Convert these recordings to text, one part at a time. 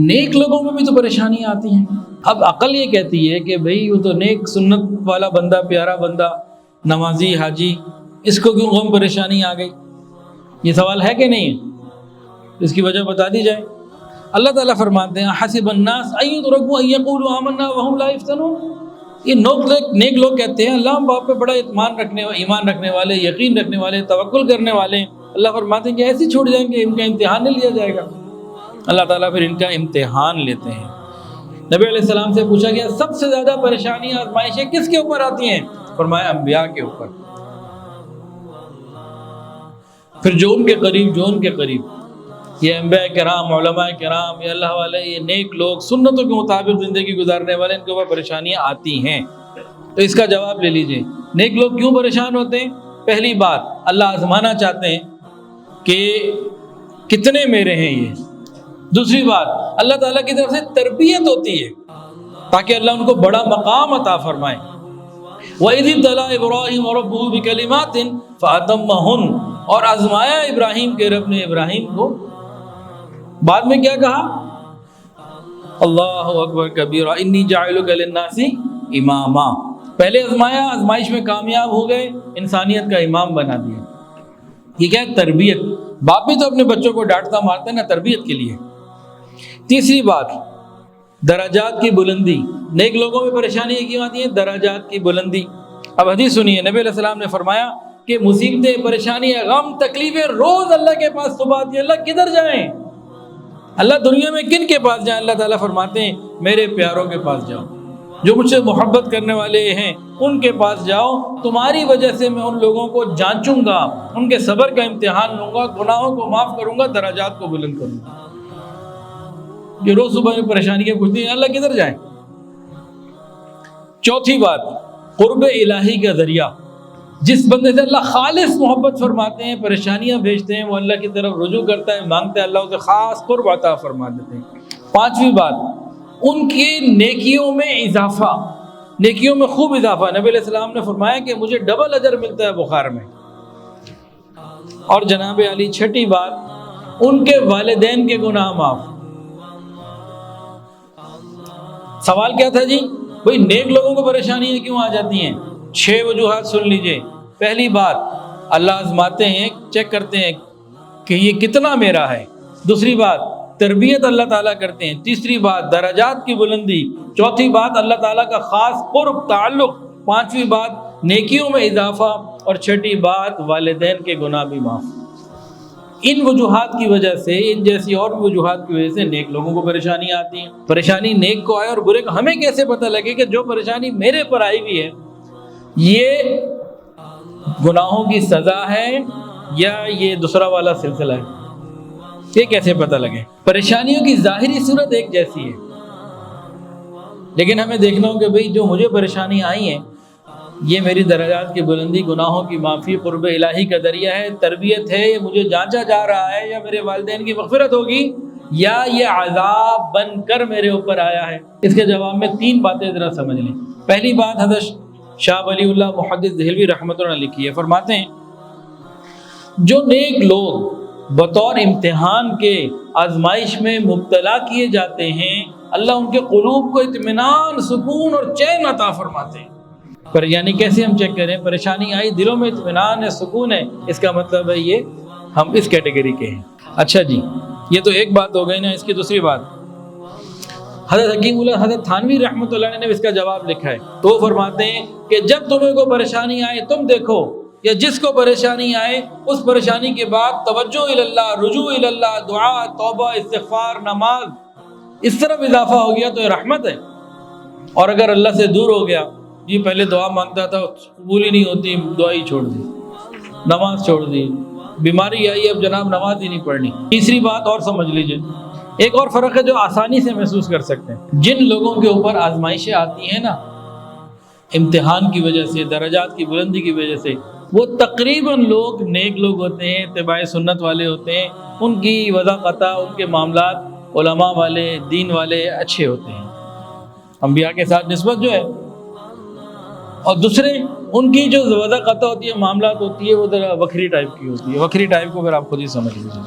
نیک لوگوں میں بھی تو پریشانیاں آتی ہیں۔ اب عقل یہ کہتی ہے کہ بھئی وہ تو نیک سنت والا بندہ، پیارا بندہ، نمازی، حاجی، اس کو کیوں غم پریشانی آ گئی؟ یہ سوال ہے کہ نہیں ہے؟ اس کی وجہ بتا دی جائے۔ اللہ تعالیٰ فرماتے ہیں حسب الناس ان یترکوا ان یقولوا آمنا وهم لا یفتنون۔ یہ نیک لوگ کہتے ہیں اللہ ہم باپ پہ بڑا ایمان رکھنے والے، یقین رکھنے والے، توکل کرنے والے ہیں۔ اللہ فرماتے ہیں کہ ایسے چھوڑ جائیں گے، ان کا امتحان نہیں لیا جائے گا۔ اللہ تعالیٰ پھر ان کا امتحان لیتے ہیں۔ نبی علیہ السلام سے پوچھا گیا سب سے زیادہ پریشانیاں، آزمائشیں کس کے اوپر آتی ہیں؟ فرمایا انبیاء کے اوپر۔ پھر جو ان کے قریب یہ انبیاء کرام، علماء کرام، یہ اللہ والے، یہ نیک لوگ، سنتوں کے مطابق زندگی گزارنے والے، ان کے اوپر پریشانیاں آتی ہیں۔ تو اس کا جواب لے لیجئے، نیک لوگ کیوں پریشان ہوتے ہیں؟ پہلی بات، اللہ آزمانا چاہتے ہیں کہ کتنے میرے ہیں یہ۔ دوسری بات، اللہ تعالیٰ کی طرف سے تربیت ہوتی ہے تاکہ اللہ ان کو بڑا مقام عطا فرمائے۔ وَإِذِ ابْتَلَىٰ إِبْرَاهِيمَ رَبُّهُ بِكَلِمَاتٍ فَأَتَمَّهُنَّ، اور آزمایا ابراہیم کے رب نے ابراہیم کو۔ بعد میں کیا کہا؟ اللہ اکبر کبیرہ انی جاعلک للناس اماما۔ پہلے آزمایا، آزمائش میں کامیاب ہو گئے، انسانیت کا امام بنا دیا۔ یہ کیا ہے؟ تربیت۔ باپ بھی تو اپنے بچوں کو ڈانٹتا مارتا ہے نا، تربیت کے لیے۔ تیسری بات، درجات کی بلندی۔ نیک لوگوں میں پریشانی کیوں آتی ہیں؟ درجات کی بلندی۔ اب حدیث سنیے، نبی علیہ السلام نے فرمایا کہ مصیبتیں، پریشانیاں، غم، تکلیفیں روز اللہ کے پاس صبح آتی ہیں۔ اللہ کدھر جائیں؟ اللہ دنیا میں کن کے پاس جائیں؟ اللہ تعالیٰ فرماتے ہیں میرے پیاروں کے پاس جاؤ، جو مجھ سے محبت کرنے والے ہیں ان کے پاس جاؤ۔ تمہاری وجہ سے میں ان لوگوں کو جانچوں گا، ان کے صبر کا امتحان لوں گا، گناہوں کو معاف کروں گا، درجات کو بلند کروں گا۔ یہ روز صبح میں پریشانیاں پوچھتی ہیں، اللہ کدھر جائیں؟ چوتھی بات، قرب الہی کا ذریعہ۔ جس بندے سے اللہ خالص محبت فرماتے ہیں، پریشانیاں بھیجتے ہیں، وہ اللہ کی طرف رجوع کرتا ہے، مانگتا ہے، اللہ اسے خاص قرب عطا فرما دیتے ہیں۔ پانچویں بات، ان کی نیکیوں میں اضافہ، نیکیوں میں خوب اضافہ۔ نبی علیہ السلام نے فرمایا کہ مجھے ڈبل اجر ملتا ہے بخار میں۔ اور جناب علی، چھٹی بات، ان کے والدین کے گناہ معاف۔ سوال کیا تھا جی؟ بھئی نیک لوگوں کو پریشانیاں کیوں آ جاتی ہیں؟ 6 وجوہات سن لیجئے۔ پہلی بات، اللہ آزماتے ہیں، چیک کرتے ہیں کہ یہ کتنا میرا ہے۔ دوسری بات، تربیت اللہ تعالیٰ کرتے ہیں۔ تیسری بات، درجات کی بلندی۔ چوتھی بات، اللہ تعالیٰ کا خاص قرب، تعلق۔ پانچویں بات، نیکیوں میں اضافہ۔ اور چھٹی بات، والدین کے گناہ بھی معاف۔ ان وجوہات کی وجہ سے، ان جیسی اور بھی وجوہات کی وجہ سے نیک لوگوں کو پریشانیاں آتی ہیں۔ پریشانی نیک کو آئے اور برے کو، ہمیں کیسے پتہ لگے کہ جو پریشانی میرے پر آئی ہوئی ہے یہ گناہوں کی سزا ہے یا یہ دوسرا والا سلسلہ ہے؟ یہ کیسے پتہ لگے؟ پریشانیوں کی ظاہری صورت ایک جیسی ہے، لیکن ہمیں دیکھنا ہو کہ بھئی جو مجھے پریشانی آئی ہیں یہ میری درجات کی بلندی، گناہوں کی معافی، قرب الہی کا ذریعہ ہے، تربیت ہے، یہ مجھے جانچا جا رہا ہے، یا میرے والدین کی مغفرت ہوگی، یا یہ عذاب بن کر میرے اوپر آیا ہے۔ اس کے جواب میں 3 باتیں ذرا سمجھ لیں۔ پہلی بات، حضرت شاہ ولی اللہ محدث دہلوی رحمۃ اللہ علیہ لکھی ہے، فرماتے ہیں جو نیک لوگ بطور امتحان کے آزمائش میں مبتلا کیے جاتے ہیں، اللہ ان کے قلوب کو اطمینان، سکون اور چین عطا فرماتے ہیں۔ پر یعنی کیسے ہم چیک کریں؟ پریشانی آئی، دلوں میں اطمینان ہے، سکون ہے، اس کا مطلب ہے یہ ہم اس کیٹیگری کے ہیں۔ اچھا جی، یہ تو ایک بات ہو گئی نا۔ اس کی دوسری بات، حضرت حکیم اللہ حضرت تھانوی رحمۃ اللہ علیہ نے اس کا جواب لکھا ہے، تو وہ فرماتے ہیں کہ جب تمہیں کوئی پریشانی آئے، تم دیکھو یا جس کو پریشانی آئے، اس پریشانی کے بعد توجہ اللہ، رجوع اللہ، دعا، توبہ، استغفار، نماز، اس طرف اضافہ ہو گیا تو یہ رحمت ہے۔ اور اگر اللہ سے دور ہو گیا، جی پہلے دعا مانگتا تھا، قبول ہی نہیں ہوتی، دعا ہی چھوڑ دی، نماز چھوڑ دی، بیماری آئی، اب جناب نماز ہی نہیں پڑھنی۔ تیسری بات اور سمجھ لیجئے، ایک اور فرق ہے جو آسانی سے محسوس کر سکتے ہیں۔ جن لوگوں کے اوپر آزمائشیں آتی ہیں نا، امتحان کی وجہ سے، درجات کی بلندی کی وجہ سے، وہ تقریباً لوگ نیک لوگ ہوتے ہیں، اتباع سنت والے ہوتے ہیں، ان کی وضاقتہ، ان کے معاملات علماء والے، دین والے اچھے ہوتے ہیں، انبیاء کے ساتھ نسبت جو ہے۔ اور دوسرے، ان کی جو وضاقتہ ہوتی ہے، معاملات ہوتی ہے، وہ ذرا وکھری ٹائپ کی ہوتی ہے۔ وکھری ٹائپ کو پھر آپ خود ہی سمجھ لیجیے۔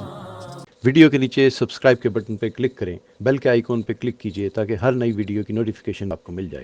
ویڈیو کے نیچے سبسکرائب کے بٹن پہ کلک کریں، بیل کے آئیکن پہ کلک کیجئے تاکہ ہر نئی ویڈیو کی نوٹیفیکیشن آپ کو مل جائے۔